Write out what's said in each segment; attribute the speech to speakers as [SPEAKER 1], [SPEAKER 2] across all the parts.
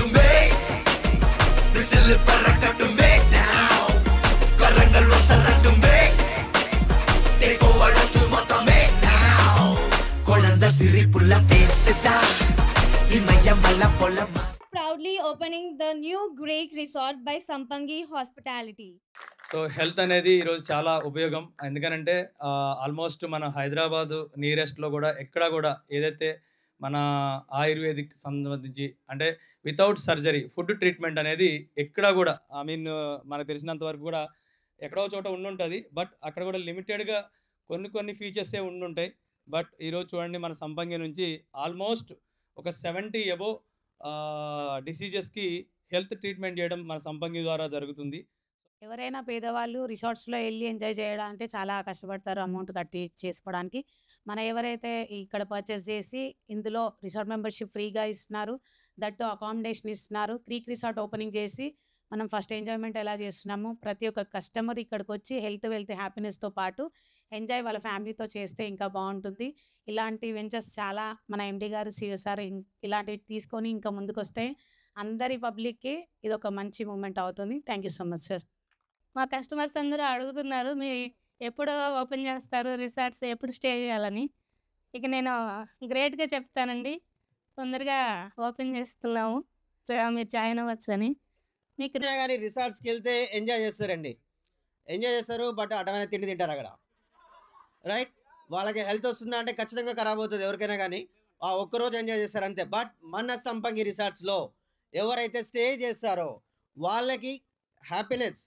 [SPEAKER 1] పరకట్టుమే whistle పరకట్టుమే now కరంగల్లో సరట్టుమే టేక్ ఓవర్ టు మొత్తమే now కొలంద సిరిపుల్ల ఫేస్తా ఇమయమల పొలమ
[SPEAKER 2] proudly opening the new Greek resort by Sampangi Hospitality.
[SPEAKER 3] So health అనేది ఈరోజు చాలా ఉపయోగం. ఎందుకనంటే ఆల్మోస్ట్ మన హైదరాబాద్ నియరెస్ట్లో కూడా ఎక్కడ కూడా ఏదైతే మన ఆయుర్వేదిక్ సంబంధించి అంటే వితౌట్ సర్జరీ ఫుడ్ ట్రీట్మెంట్ అనేది ఎక్కడ కూడా మనకు తెలిసినంత వరకు కూడా ఎక్కడో చోట ఉండుంటుంది. బట్ అక్కడ కూడా లిమిటెడ్గా కొన్ని ఫీచర్సే ఉండుంటాయి. బట్ ఈరోజు చూడండి మన సంపంగి నుంచి ఆల్మోస్ట్ ఒక 70 అబోవ్ డిసీజెస్కి హెల్త్ ట్రీట్మెంట్ చేయడం మన సంపంగి ద్వారా జరుగుతుంది.
[SPEAKER 4] ఎవరైనా పేదవాళ్ళు రిసార్ట్స్లో వెళ్ళి ఎంజాయ్ చేయడానికి చాలా కష్టపడతారు అమౌంట్ కట్టి చేసుకోవడానికి. ఎవరైతే ఇక్కడ పర్చేస్ చేసి ఇందులో రిసార్ట్ మెంబర్షిప్ ఫ్రీగా ఇస్తున్నారు, దట్టు అకామిడేషన్ ఇస్తున్నారు. క్రీక్ రిసార్ట్ ఓపెనింగ్ చేసి మనం ఫస్ట్ ఎంజాయ్మెంట్ ఎలా చేస్తున్నాము, ప్రతి ఒక్క కస్టమర్ ఇక్కడికి వచ్చి హెల్త్ హ్యాపీనెస్తో పాటు ఎంజాయ్ వాళ్ళ ఫ్యామిలీతో చేస్తే ఇంకా బాగుంటుంది. ఇలాంటి వెంచర్స్ చాలా మన ఎండి గారు సిఇఓ సార్ ఇలాంటివి తీసుకొని ఇంకా ముందుకు వస్తే అందరి పబ్లిక్కి ఇది ఒక మంచి మూమెంట్ అవుతుంది. Thank you so much sir.
[SPEAKER 2] మా కస్టమర్స్ అందరూ అడుగుతున్నారు మీ ఎప్పుడు ఓపెన్ చేస్తారు రిసార్ట్స్, ఎప్పుడు స్టే చేయాలని. ఇక నేను గ్రేట్గా చెప్తానండి, తొందరగా ఓపెన్ చేస్తున్నాము, మీరు జాయిన్ అవ్వచ్చు అని. మీకు
[SPEAKER 5] కానీ రిసార్ట్స్కి వెళ్తే ఎంజాయ్ చేస్తారు, బట్ అటమైన తిండి తింటారు అక్కడ, రైట్? వాళ్ళకి హెల్త్ వస్తుందా అంటే ఖచ్చితంగా ఖరాబ్ అవుతుంది ఎవరికైనా కానీ. ఆ ఒక్కరోజు ఎంజాయ్ చేస్తారు అంతే. బట్ మన సంపంగి రిసార్ట్స్లో ఎవరైతే స్టే చేస్తారో వాళ్ళకి హ్యాపీనెస్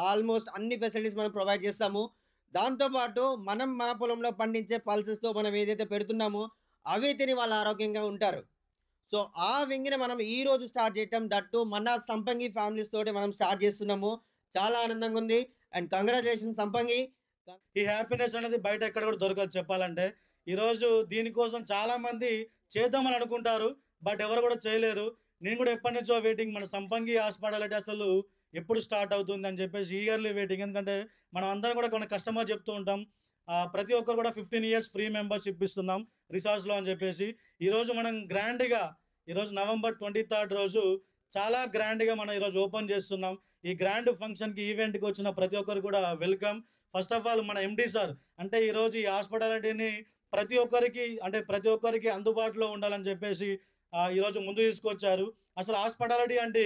[SPEAKER 5] ఆల్మోస్ట్ అన్ని ఫెసిలిటీస్ మనం ప్రొవైడ్ చేస్తాము. దాంతోపాటు మనం మన పొలంలో పండించే పల్సెస్తో మనం ఏదైతే పెడుతున్నామో అవి తిని వాళ్ళు ఆరోగ్యంగా ఉంటారు. సో ఆ వింగ్ని మనం ఈరోజు స్టార్ట్ చేయటం, దట్టు మన సంపంగి ఫ్యామిలీస్ తోటి మనం స్టార్ట్ చేస్తున్నాము. చాలా ఆనందంగా ఉంది. అండ్ కంగ్రాచులేషన్ సంపంగి.
[SPEAKER 6] ఈ హ్యాపీనెస్ అనేది బయట ఎక్కడ కూడా దొరకదు చెప్పాలంటే. ఈరోజు దీనికోసం చాలామంది చేద్దామని అనుకుంటారు, బట్ ఎవరు కూడా చేయలేరు. నేను కూడా ఎప్పటి నుంచో వెయిటింగ్, మన సంపంగి హాస్పిటాలిటీ అసలు ఎప్పుడు స్టార్ట్ అవుతుంది అని చెప్పేసి ఈగర్లీ వెయిటింగ్. ఎందుకంటే మనం అందరం కూడా కొన్ని కస్టమర్ చెప్తూ ఉంటాం, ప్రతి ఒక్కరు కూడా 15 years ఫ్రీ మెంబర్షిప్ ఇస్తున్నాం రిసార్ట్స్లో అని చెప్పేసి. ఈరోజు మనం గ్రాండ్గా ఈరోజు November 23rd రోజు చాలా గ్రాండ్గా మనం ఈరోజు ఓపెన్ చేస్తున్నాం. ఈ గ్రాండ్ ఫంక్షన్కి ఈవెంట్కి వచ్చిన ప్రతి ఒక్కరు కూడా వెల్కమ్. ఫస్ట్ ఆఫ్ ఆల్ మన ఎండి సార్ అంటే ఈరోజు ఈ హాస్పిటాలిటీని ప్రతి ఒక్కరికి అందుబాటులో ఉండాలని చెప్పేసి ఈరోజు ముందు తీసుకొచ్చారు. అసలు హాస్పిటాలిటీ అంటే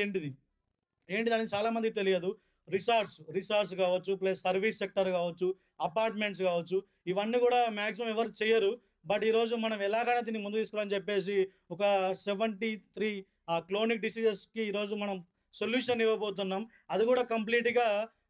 [SPEAKER 6] ఏంటిదని చాలామందికి తెలియదు. రిసార్ట్స్ కావచ్చు, ప్లస్ సర్వీస్ సెక్టర్ కావచ్చు, అపార్ట్మెంట్స్ కావచ్చు, ఇవన్నీ కూడా మ్యాక్సిమం ఎవరు చేయరు. బట్ ఈరోజు మనం ఎలాగైనా దీన్ని ముందు తీసుకోవాలని చెప్పేసి ఒక 73 క్లోనిక్ డిసీజెస్కి ఈరోజు మనం సొల్యూషన్ ఇవ్వబోతున్నాం. అది కూడా కంప్లీట్గా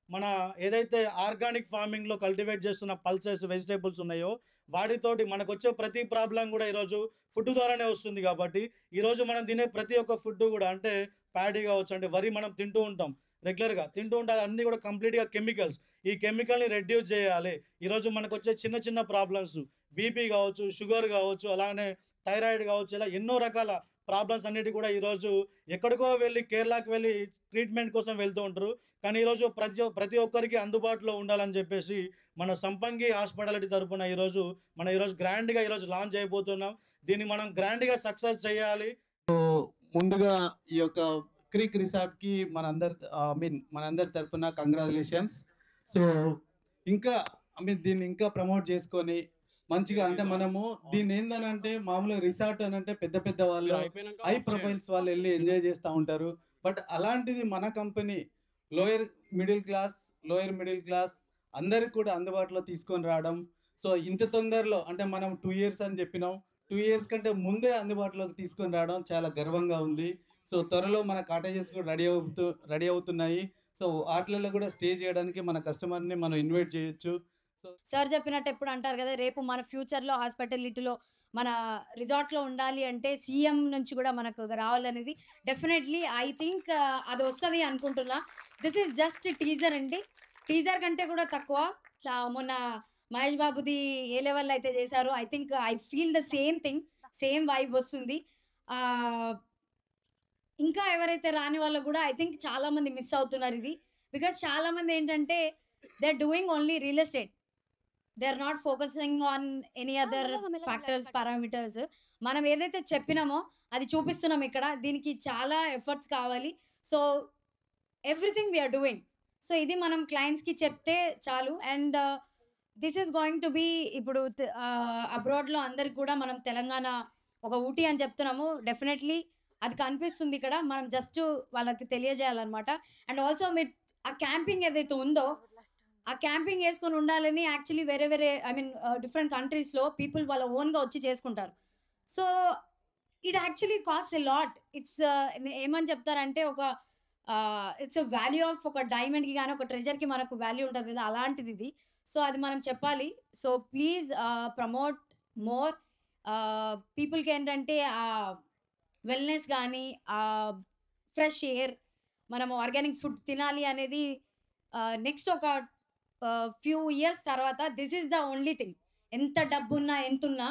[SPEAKER 6] మన ఏదైతే ఆర్గానిక్ ఫార్మింగ్లో కల్టివేట్ చేస్తున్న పల్సెస్, వెజిటేబుల్స్ ఉన్నాయో వాటితోటి మనకు వచ్చే ప్రతి ప్రాబ్లం కూడా ఈరోజు ఫుడ్ ద్వారానే వస్తుంది. కాబట్టి ఈరోజు మనం తినే ప్రతి ఒక్క ఫుడ్ కూడా అంటే ప్యాడీ కావచ్చు, అంటే వరి మనం తింటూ ఉంటాం, రెగ్యులర్గా తింటూ ఉంటాం, అన్నీ కూడా కంప్లీట్గా కెమికల్స్. ఈ కెమికల్ని రెడ్యూస్ చేయాలి. ఈరోజు మనకు వచ్చే చిన్న ప్రాబ్లమ్స్, బీపీ కావచ్చు, షుగర్ కావచ్చు, అలానే థైరాయిడ్ కావచ్చు, ఇలా ఎన్నో రకాల ప్రాబ్లమ్స్ అన్నిటి కూడా ఈరోజు ఎక్కడికో వెళ్ళి కేరళకి వెళ్ళి ట్రీట్మెంట్ కోసం వెళ్తూ ఉంటారు. కానీ ఈరోజు ప్రతి ఒక్కరికి అందుబాటులో ఉండాలని చెప్పేసి మన సంపంగి హాస్పిటాలిటీ తరఫున ఈరోజు గ్రాండ్గా లాంచ్ అయిపోతున్నాం. దీన్ని మనం గ్రాండ్గా సక్సెస్ చేయాలి.
[SPEAKER 7] ముందుగా ఈ యొక్క క్రీక్ రిసార్ట్కి మనందరి తరఫున కంగ్రాచులేషన్స్. సో ఇంకా దీన్ని ఇంకా ప్రమోట్ చేసుకొని మంచిగా అంటే మనము దీన్ని ఏందనంటే మామూలుగా రిసార్ట్ అని అంటే పెద్ద వాళ్ళు హై ప్రొఫైల్స్ వాళ్ళు వెళ్ళి ఎంజాయ్ చేస్తూ ఉంటారు. బట్ అలాంటిది మన కంపెనీ లోయర్ మిడిల్ క్లాస్ అందరికి కూడా అందుబాటులో తీసుకొని రావడం. సో ఇంత తొందరలో అంటే మనం 2 years అని చెప్పినాం, 2 years కంటే ముందే అందుబాటులోకి తీసుకొని రావడం చాలా గర్వంగా ఉంది. సో త్వరలో మన కాటేజెస్ కూడా రెడీ అవుతున్నాయి. సో వాటిలలో కూడా స్టే చేయడానికి మన కస్టమర్ని మనం ఇన్వైట్ చేయొచ్చు. సో
[SPEAKER 8] సార్ చెప్పినట్టు ఎప్పుడు అంటారు కదా, రేపు మన ఫ్యూచర్లో హాస్పిటాలిటీలో మన రిసార్ట్లో ఉండాలి అంటే సీఎం నుంచి కూడా మనకు రావాలనేది డెఫినెట్లీ ఐ థింక్ అది వస్తుంది అనుకుంటున్నా. దిస్ ఈజ్ జస్ట్ టీజర్ అండి, టీజర్ కంటే కూడా తక్కువ. మొన్న మహేష్ బాబుది ఏ లెవెల్ అయితే చేశారో I think I feel the same vibe వస్తుంది. ఇంకా ఎవరైతే రాని వాళ్ళకు కూడా ఐ థింక్ చాలామంది మిస్ అవుతున్నారు ఇది. బికాస్ చాలామంది ఏంటంటే they are doing only real estate, they are not focusing on any other factors, parameters. మనం ఏదైతే చెప్పినామో అది చూపిస్తున్నాం ఇక్కడ. దీనికి చాలా ఎఫర్ట్స్ కావాలి. So everything we're doing. So ఇది మనం క్లయింట్స్కి చెప్తే చాలు. And this is going to be ఇప్పుడు అబ్రాడ్లో అందరికి కూడా మనం తెలంగాణ ఒక ఊటీ అని చెప్తున్నాము. డెఫినెట్లీ అది కనిపిస్తుంది ఇక్కడ. మనం జస్ట్ వాళ్ళకి తెలియజేయాలన్నమాట. అండ్ ఆల్సో మీరు ఆ క్యాంపింగ్ ఏదైతే ఉందో ఆ క్యాంపింగ్ వేసుకొని ఉండాలని యాక్చువల్లీ వేరే వేరే డిఫరెంట్ కంట్రీస్లో పీపుల్ వాళ్ళ ఓన్గా వచ్చి చేసుకుంటారు. So it actually cost a lot. It's ఏమని చెప్తారంటే ఒక ఇట్స్ అ వాల్యూ ఆఫ్ ఒక డైమండ్కి కానీ ఒక ట్రెజర్కి మనకు వాల్యూ ఉంటుంది కదా, అలాంటిది ఇది. సో అది మనం చెప్పాలి. So please promote more. పీపుల్కి ఏంటంటే వెల్నెస్ కానీ ఫ్రెష్ ఎయిర్, మనము ఆర్గానిక్ ఫుడ్ తినాలి అనేది నెక్స్ట్ ఒక ఫ్యూ ఇయర్స్ తర్వాత this is the only thing. ఎంత డబ్బున్నా ఎంతున్నా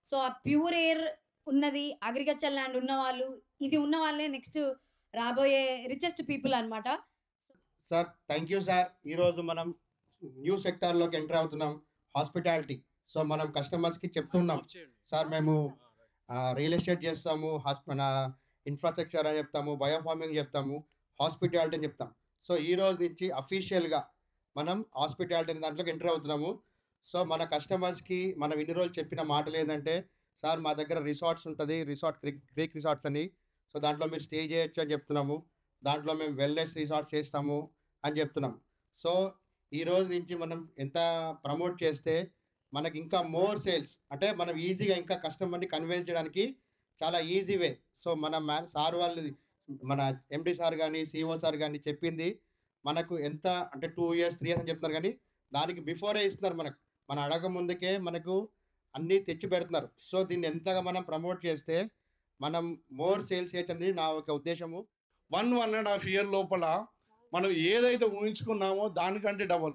[SPEAKER 8] సో ఆ ప్యూర్ ఎయిర్ ఉన్నది, అగ్రికల్చర్ ల్యాండ్ ఉన్న వాళ్ళు, ఇది ఉన్న వాళ్ళే నెక్స్ట్ రాబోయే రిచెస్ట్ పీపుల్ అనమాట.
[SPEAKER 9] Sir thank you sir. ఈరోజు మనం న్యూ సెక్టార్లోకి ఎంటర్ అవుతున్నాం, హాస్పిటాలిటీ. సో మనం కస్టమర్స్కి చెప్తున్నాం సార్ మేము రియల్ ఎస్టేట్ చేస్తాము, మన ఇన్ఫ్రాస్ట్రక్చర్ అని చెప్తాము, బయోఫార్మింగ్ చెప్తాము, హాస్పిటాలిటీ అని చెప్తాం. సో ఈ రోజు నుంచి అఫీషియల్గా మనం హాస్పిటాలిటీ అనే దాంట్లోకి ఎంటర్ అవుతున్నాము. సో మన కస్టమర్స్కి మనం ఇన్ని రోజులు చెప్పిన మాటలు ఏంటంటే సార్ మా దగ్గర రిసార్ట్స్ ఉంటుంది, క్రీక్ రిసార్ట్స్ అని. సో దాంట్లో మీరు స్టే చేయొచ్చు అని చెప్తున్నాము. దాంట్లో మేము వెల్నెస్ రిసార్ట్స్ చేస్తాము అని చెప్తున్నాం. సో ఈ రోజు నుంచి మనం ఎంత ప్రమోట్ చేస్తే మనకి ఇంకా మోర్ సేల్స్, అంటే మనం ఈజీగా ఇంకా కస్టమర్ని కన్విన్స్ చేయడానికి చాలా ఈజీ వే. సో మన సార్ వాళ్ళు, మన ఎండి సార్ కానీ సిఓ సార్ కానీ చెప్పింది మనకు ఎంత అంటే 2 years 3 years అని చెప్తున్నారు, కానీ దానికి బిఫోరే ఇస్తున్నారు మనకు. మన అడగ ముందుకే మనకు అన్నీ తెచ్చి పెడుతున్నారు. సో దీన్ని ఎంతగా మనం ప్రమోట్ చేస్తే మనం మోర్ సేల్స్ చేయొచ్చు అనేది నా ఒక ఉద్దేశము.
[SPEAKER 10] 1.5 year లోపల మనం ఏదైతే ఊహించుకున్నామో దానికంటే డబల్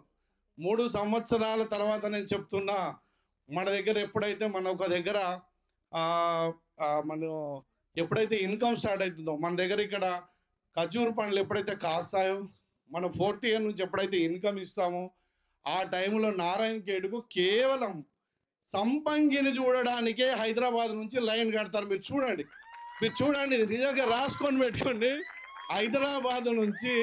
[SPEAKER 10] 3 సంవత్సరాల తర్వాత నేను చెప్తున్నా, మన దగ్గర ఎప్పుడైతే మన ఒక దగ్గర మనం ఎప్పుడైతే ఇన్కమ్ స్టార్ట్ అవుతుందో, మన దగ్గర ఇక్కడ ఖర్జూర పండ్లు ఎప్పుడైతే కాస్తాయో, మనం 40 years నుంచి ఎప్పుడైతే ఇన్కమ్ ఇస్తామో ఆ టైంలో నారాయణ ఖేడ్కు కేవలం సంపంగిని చూడడానికే హైదరాబాద్ నుంచి లైన్ కడతారు. మీరు చూడండి, ఇది నిజంగా రాసుకొని పెట్టుకోండి. హైదరాబాద్ నుంచి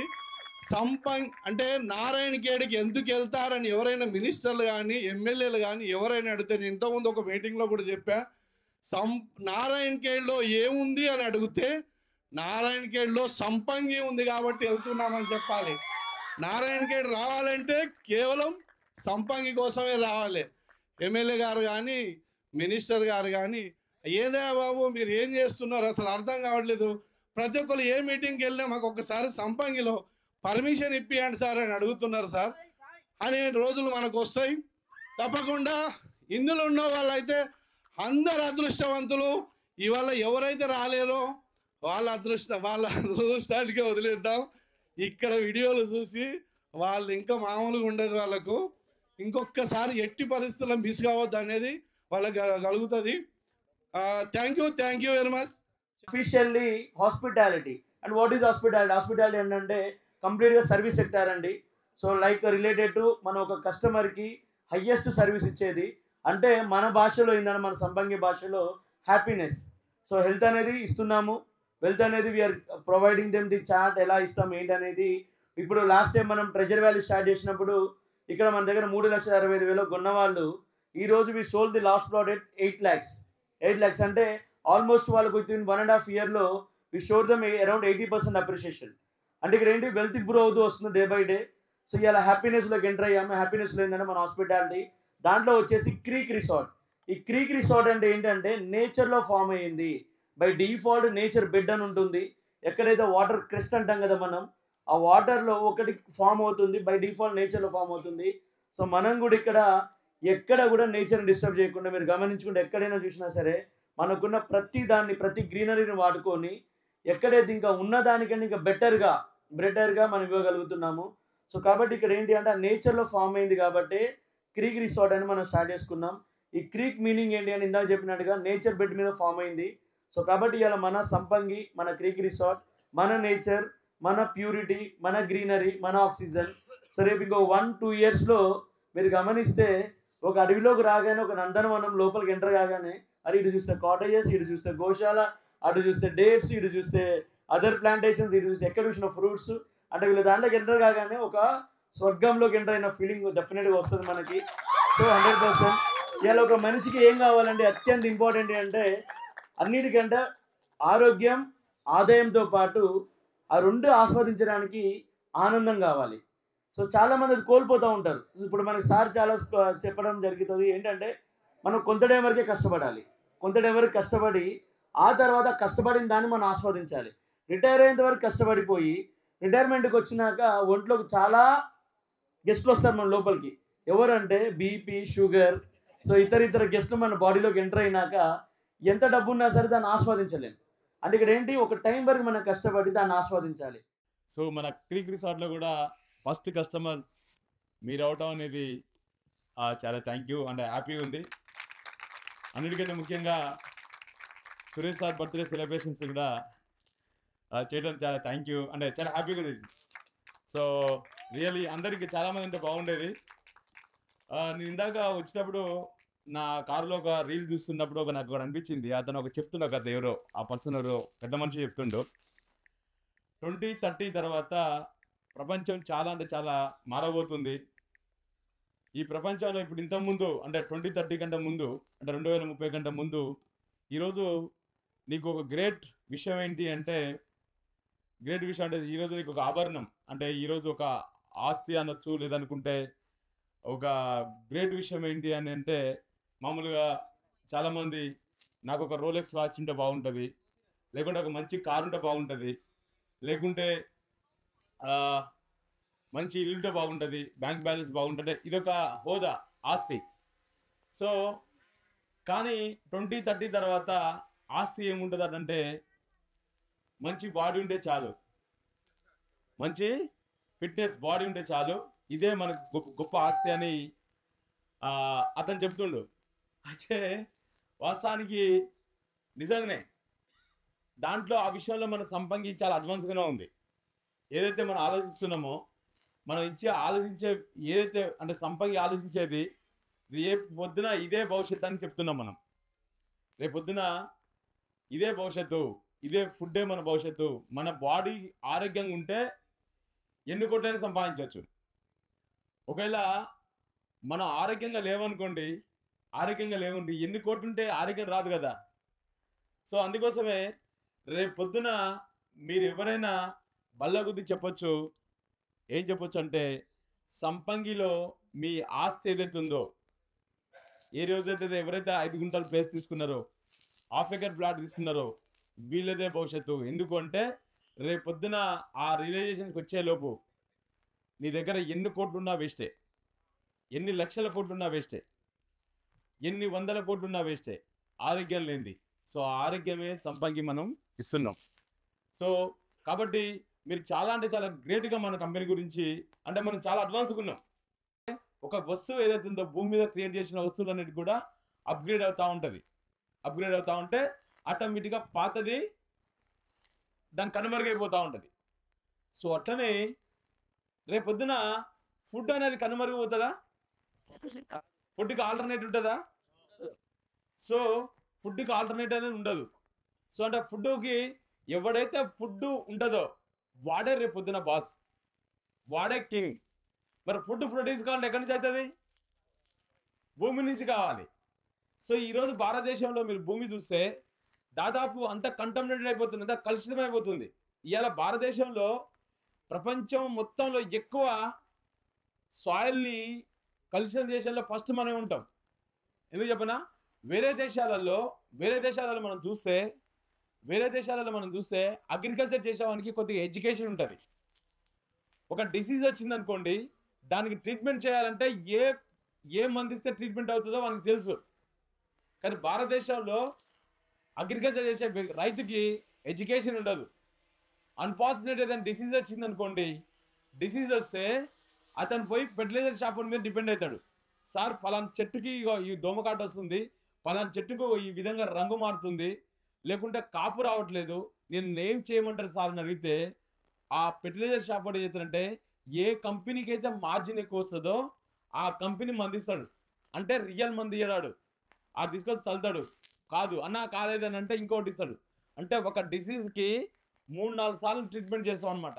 [SPEAKER 10] అంటే నారాయణ ఖేడ్కి ఎందుకు వెళ్తారని ఎవరైనా మినిస్టర్లు కానీ ఎమ్మెల్యేలు కానీ ఎవరైనా అడిగితే, నేను ఇంతకుముందు ఒక మీటింగ్లో కూడా చెప్పా, నారాయణ ఖేడ్లో ఏముంది అని అడిగితే నారాయణ ఖేడ్లో సంపంగి ఉంది కాబట్టి వెళ్తున్నామని చెప్పాలి. నారాయణ ఖేడ్ రావాలంటే కేవలం సంపంగి కోసమే రావాలి. ఎమ్మెల్యే గారు కానీ మినిస్టర్ గారు కానీ ఏదే బాబు మీరు ఏం చేస్తున్నారు అసలు అర్థం కావట్లేదు, ప్రతి ఒక్కరు ఏ మీటింగ్కి వెళ్ళినా మాకు ఒక్కసారి సంపంగిలో పర్మిషన్ ఇప్పియండి సార్ అని అడుగుతున్నారు సార్ అనే రోజులు మనకు వస్తాయి. తప్పకుండా ఇందులో ఉన్న వాళ్ళైతే అందరు అదృష్టవంతులు. ఇవాళ ఎవరైతే రాలేరో వాళ్ళ అదృష్టానికే వదిలేద్దాం. ఇక్కడ వీడియోలు చూసి వాళ్ళు ఇంకా మామూలుగా ఉండదు, వాళ్ళకు ఇంకొకసారి ఎట్టి పరిస్థితుల్లో మిస్ కావద్దు అనేది వాళ్ళకి కలుగుతుంది. Thank you very much.
[SPEAKER 11] Officially hospitality. And what is hospitality? Hospitality ఏంటంటే కంప్లీట్గా సర్వీస్ సెక్టార్ అండి. సో లైక్ రిలేటెడ్ టు మన ఒక కస్టమర్కి హయ్యెస్ట్ సర్వీస్ ఇచ్చేది. అంటే మన భాషలో ఏంటంటే మన సంబంగి భాషలో హ్యాపీనెస్. సో హెల్త్ అనేది ఇస్తున్నాము, వెల్త్ అనేది we're providing them the chart ఎలా ఇస్తాం ఏంటి అనేది. ఇప్పుడు లాస్ట్ టైం మనం ట్రెజర్ వ్యాలీ స్టార్ట్ చేసినప్పుడు ఇక్కడ మన దగ్గర 3,65,000 కొన్న వాళ్ళు ఈరోజు we sold the last plot at 8 lakhs. అంటే ఆల్మోస్ట్ వాళ్ళకు విత్ ఇన్ 1.5 yearలో we showed them around 80% appreciation. అంటే ఇక్కడ ఏంటి వెల్త్ ఇంప్రూవ్ అవుతూ వస్తుంది డే బై డే. సో ఇలా హ్యాపీనెస్లోకి ఎంటర్ అయ్యాము. హ్యాపీనెస్లో ఏంటంటే మన హాస్పిటాలిటీ దాంట్లో వచ్చేసి క్రీక్ రిసార్ట్. ఈ క్రీక్ రిసార్ట్ అంటే ఏంటంటే నేచర్లో ఫామ్ అయ్యింది. బై డిఫాల్ట్ నేచర్ బెడ్ అని ఉంటుంది. ఎక్కడైతే వాటర్ క్రెస్ట్ అంటాం కదా మనం, ఆ వాటర్లో ఒకటి ఫామ్ అవుతుంది, బై డిఫాల్ట్ నేచర్లో ఫామ్ అవుతుంది. సో మనం కూడా ఇక్కడ ఎక్కడ కూడా నేచర్ని డిస్టర్బ్ చేయకుండా మీరు గమనించుకుంటే ఎక్కడైనా చూసినా సరే మనకున్న ప్రతి గ్రీనరీని వాడుకొని ఎక్కడైతే ఇంకా ఉన్నదానికంటే ఇంకా బెటర్గా మనం ఇవ్వగలుగుతున్నాము. సో కాబట్టి ఇక్కడ ఏంటి అంటే ఆ నేచర్లో ఫామ్ అయింది కాబట్టి క్రీక్ రిసార్ట్ అని మనం స్టార్ట్ చేసుకున్నాం. ఈ క్రీక్ మీనింగ్ ఏంటి అని ఇందాక చెప్పినట్టుగా నేచర్ బెడ్ మీద ఫామ్ అయింది. సో కాబట్టి ఇలా మన సంపంగి, మన క్రీక్ రిసార్ట్, మన నేచర్, మన ప్యూరిటీ, మన గ్రీనరీ, మన ఆక్సిజన్. సో రేపు ఇంకో 1-2 yearsలో మీరు గమనిస్తే ఒక అడవిలోకి రాగానే, ఒక నందనవనం లోపలికి ఎంటర్ కాగానే, అది ఇటు చూస్తే కాటేజెస్, ఇటు చూస్తే గోశాల, అటు చూస్తే డేట్స్, ఇటు చూస్తే అదర్ ప్లాంటేషన్స్, ఇటు చూస్తే ఎక్కడ చూసిన ఫ్రూట్స్. అంటే వీళ్ళ దాంట్లోకి ఎంటర్ కాగానే ఒక స్వర్గంలోకి ఎంటర్ అయిన ఫీలింగ్ డెఫినెట్గా వస్తుంది మనకి. సో 100% ఇవాళ ఒక మనిషికి ఏం కావాలంటే అత్యంత ఇంపార్టెంట్ అంటే అన్నిటికంటే ఆరోగ్యం, ఆదాయంతో పాటు ఆ రెండు ఆస్వాదించడానికి ఆనందం కావాలి. సో చాలామంది అది కోల్పోతూ ఉంటారు. ఇప్పుడు మనకి సార్ చాలా చెప్పడం జరుగుతుంది ఏంటంటే మనం కొంత టైం వరకే కష్టపడాలి, కొంత టైం వరకు కష్టపడి ఆ తర్వాత కష్టపడిన దాన్ని మనం ఆస్వాదించాలి. రిటైర్ అయ్యేంత వరకు కష్టపడిపోయి రిటైర్మెంట్కి వచ్చినాక ఒంట్లోకి చాలా గెస్ట్లు వస్తారు మన లోపలికి. ఎవరంటే బీపీ, షుగర్, సో ఇతర గెస్ట్లు మన బాడీలోకి ఎంటర్ అయినాక ఎంత డబ్బు ఉన్నా సరే దాన్ని ఆస్వాదించలేము. అంటే ఇక్కడ ఏంటి, ఒక టైం వరకు మనం కష్టపడి దాన్ని ఆస్వాదించాలి.
[SPEAKER 12] సో మన క్రీక్ రిసార్ట్లో కూడా ఫస్ట్ కస్టమర్ మీరు అవటం అనేది చాలా థ్యాంక్ యూ అండ్ హ్యాపీగా ఉంది. అన్నిటికంటే ముఖ్యంగా సురేష్ సార్ బర్త్డే సెలబ్రేషన్స్ కూడా చేయడం చాలా థ్యాంక్ యూ అంటే చాలా హ్యాపీగా ఉంది. సో రియల్లీ అందరికీ చాలామంది అంటే బాగుండేది. నేను ఇందాక వచ్చినప్పుడు నా కారులో ఒక రీల్ చూస్తున్నప్పుడు నాకు ఒకటి అనిపించింది. అతను ఒక చెప్తుండ కదా, ఎవరో ఆ పర్సన్ ఎవరో పెద్ద మనిషి చెప్తుండు 2030 తర్వాత ప్రపంచం చాలా అంటే చాలా మారబోతుంది. ఈ ప్రపంచంలో ఇప్పుడు ఇంతకుముందు అంటే 2030 కంటే ముందు అంటే 2030 కంటే ముందు ఈరోజు నీకు ఒక గ్రేట్ విషయం ఏంటి అంటే ఈరోజు నీకు ఒక ఆభరణం అంటే ఈరోజు ఒక ఆస్తి అనొచ్చు, లేదనుకుంటే ఒక గ్రేట్ విషయం ఏంటి అని అంటే మామూలుగా చాలామంది నాకు ఒక రోలెక్స్ వాచ్ ఉంటే బాగుంటుంది, లేకుంటే ఒక మంచి కారు ఉంటే బాగుంటుంది, లేకుంటే మంచి ఇల్లు ఉంటే బాగుంటుంది, బ్యాంక్ బ్యాలెన్స్ బాగుంటుంది, ఇదొక హోదా, ఆస్తి. సో కానీ 2030 తర్వాత ఆస్తి ఏముంటుంది అంటే మంచి బాడీ ఉంటే చాలు, మంచి ఫిట్నెస్ బాడీ ఉంటే చాలు, ఇదే మనకు గొప్ప ఆస్తి అని అతను చెప్తుండు. అయితే వాస్తవానికి నిజంగానే దాంట్లో ఆ విషయంలో మన సంపంగి చాలా అడ్వాన్స్గానే ఉంది. ఏదైతే మనం ఆలోచిస్తున్నామో మనం ఆలోచించే ఏదైతే అంటే సంపంగి ఆలోచించేది రేపు పొద్దున ఇదే భవిష్యత్తు అని చెప్తున్నాం మనం. రేపు పొద్దున ఇదే భవిష్యత్తు, ఇదే ఫుడ్డే మన భవిష్యత్తు. మన బాడీ ఆరోగ్యంగా ఉంటే ఎన్ని కోట్లైనా సంపాదించవచ్చు. ఒకవేళ మనం ఆరోగ్యంగా లేవనుకోండి, ఎన్ని కోట్లు ఉంటే ఆరోగ్యం రాదు కదా. సో అందుకోసమే రేపు పొద్దున మీరు ఎవరైనా బల్ల గుద్ది చెప్పొచ్చు, ఏం చెప్పొచ్చు అంటే సంపంగిలో మీ ఆస్తి ఏదైతే ఉందో, ఏ రోజైతే ఎవరైతే 5 గుంటల ప్లేస్ తీసుకున్నారో, హాఫ్ ఎకర్ ప్లాట్ తీసుకున్నారో వీళ్ళదే భవిష్యత్తు. ఎందుకు అంటే రేపు పొద్దున ఆ రియలైజేషన్కి వచ్చేలోపు నీ దగ్గర ఎన్ని కోట్లున్నా వేస్టే, ఎన్ని లక్షల కోట్లున్నా వేస్టే, ఎన్ని వందల కోట్లున్నా వేస్టే, ఆరోగ్యం లేనిది. సో ఆ ఆరోగ్యమే సంపంగి మనం ఇస్తున్నాం. సో కాబట్టి మీరు చాలా అంటే చాలా గ్రేట్గా మన కంపెనీ గురించి అంటే మనం చాలా అడ్వాన్స్గా ఉన్నాం. ఒక వస్తువు ఏదైతే ఉందో భూమి మీద క్రియేట్ చేసిన వస్తువులన్నిటి కూడా అప్గ్రేడ్ అవుతూ ఉంటుంది. అప్గ్రేడ్ అవుతూ ఉంటే ఆటోమేటిక్గా పాతది దాని కనుమరుగైపోతూ ఉంటుంది. సో అట్లనే రేపు పొద్దున ఫుడ్ అనేది కనుమరుగైపోతుందా? ఫుడ్కి ఆల్టర్నేట్ ఉంటుందా? సో ఫుడ్కి ఆల్టర్నేట్ అనేది ఉండదు. సో అంటే ఫుడ్కి ఎవడైతే ఫుడ్ ఉంటుందో వాడే రేపు పొద్దున బాస్, వాడే కింగ్. మరి ఫుడ్ ప్రొడ్యూస్ కావాలంటే ఎక్కడి నుంచి అవుతుంది? భూమి నుంచి కావాలి. సో ఈరోజు భారతదేశంలో మీరు భూమి చూస్తే దాదాపు అంత కంటామినేటెడ్ అయిపోతుంది, అంత కలుషితం అయిపోతుంది. ఇవాళ భారతదేశంలో ప్రపంచం మొత్తంలో ఎక్కువ సాయిల్ని కలుషితం దేశాల్లో ఫస్ట్ మనమే ఉంటాం. ఎందుకు చెప్పనా? వేరే దేశాలలో మనం చూస్తే అగ్రికల్చర్ చేసేవానికి కొద్దిగా ఎడ్యుకేషన్ ఉంటుంది. ఒక డిసీజ్ వచ్చింది అనుకోండి, దానికి ట్రీట్మెంట్ చేయాలంటే ఏ మంది ఇస్తే ట్రీట్మెంట్ అవుతుందో మనకు తెలుసు. కానీ భారతదేశంలో అగ్రికల్చర్ చేసే రైతుకి ఎడ్యుకేషన్ ఉండదు. అన్ఫార్చునేట్ ఏదైనా డిసీజ్ వచ్చింది అనుకోండి, డిసీజ్ వస్తే అతను పోయి ఫెర్టిలైజర్ షాప్ మీద డిపెండ్ అవుతాడు. సార్ పలానా చెట్టుకి ఈ దోమకాట వస్తుంది, పలానా చెట్టుకు ఈ విధంగా రంగు మారుతుంది, లేకుంటే కాపు రావట్లేదు, నేను ఏం చేయమంటారు సార్ అని అడిగితే ఆ ఫెర్టిలైజర్ షాప్ వాడు ఏం చేస్తాడంటే ఏ కంపెనీకి అయితే మార్జిన్ ఎక్కువ వస్తుందో ఆ కంపెనీ మందిస్తాడు. అంటే రియల్ మంది ఇయ్యడాడు, ఆ తీసుకొని చల్లుతాడు. కాదు అన్నా కాలేదని అంటే ఇంకోటి ఇస్తాడు. అంటే ఒక డిసీజ్కి 3-4 సార్లు ట్రీట్మెంట్ చేస్తాం అనమాట.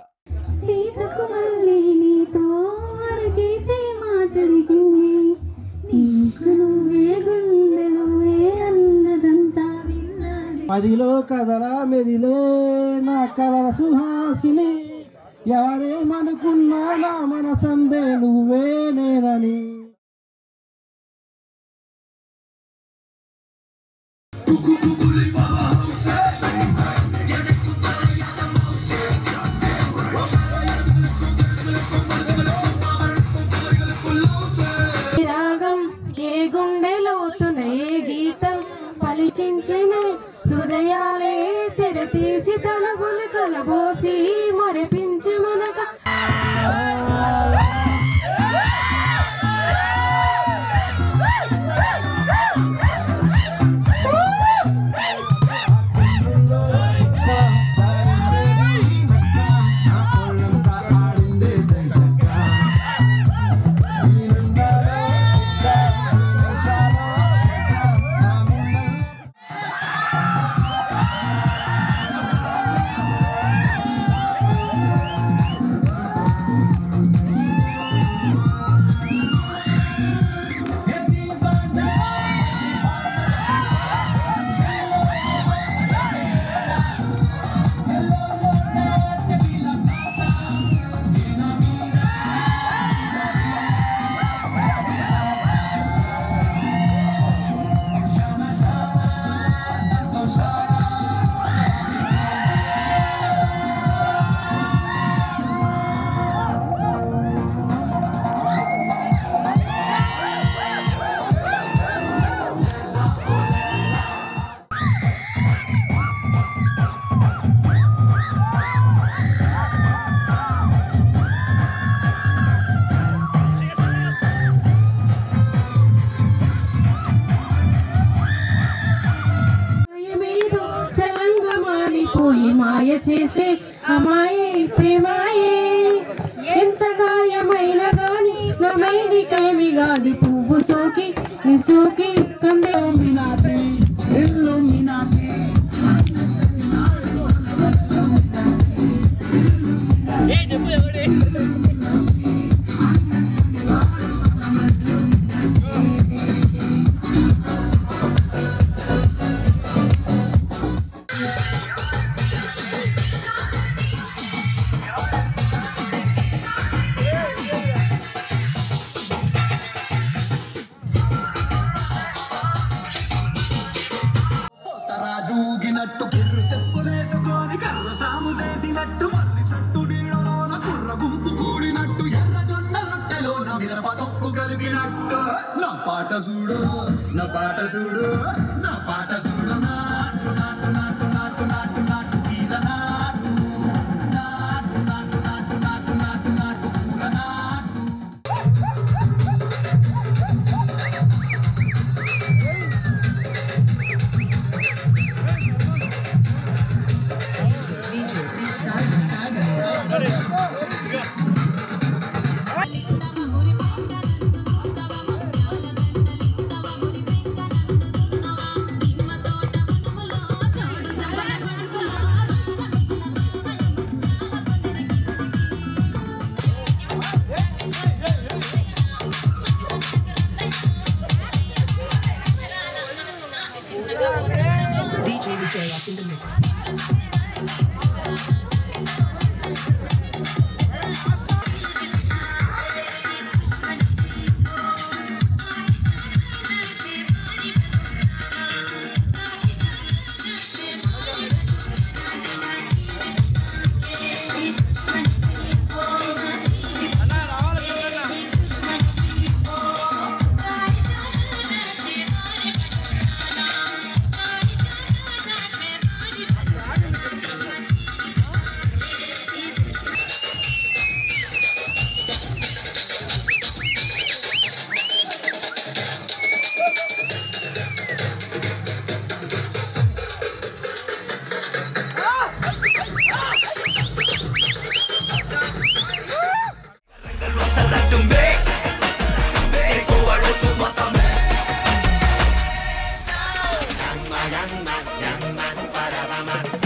[SPEAKER 13] పదిలో కదలా మెదిలే నా కదల సుహాసిని, ఎవరేమనుకున్నా నా మనసందే నువ్వే నేనని.
[SPEAKER 14] రాగం ఏ గుండెలోతున ఏ గీతం పలికించిన హృదయాలే తెరతీసి తలబులు కలబోసి మరిపించి మనక మాయ చేసే అమాయే ప్రేమాయే, ఎంత గాయమైన గాని నమైనికేమి గాది పువ్వు సోకి నిసోకి కందే మినాతి ఇల్లు మినాతి.
[SPEAKER 1] రాజూగినట్టు కిర్రు చెప్పులేసుకొని కర్ర సాము చేసినట్టు మర్రి సట్టు నీడలోన కుర్ర గుంపు కూడినట్టు ఎర్ర జొన్న రొట్టెలోన మిరప తొక్కు కలిపినట్టు నా పాట చూడు నా పాట చూడు నా పాట చూడు నాటు నాటు నాటు నాటు నాటు నాటు తీగ నాటు నాటు నాటు నాటు నాటు నాటు నాటు కూర నాటు.
[SPEAKER 15] yamma, yamma, parabama.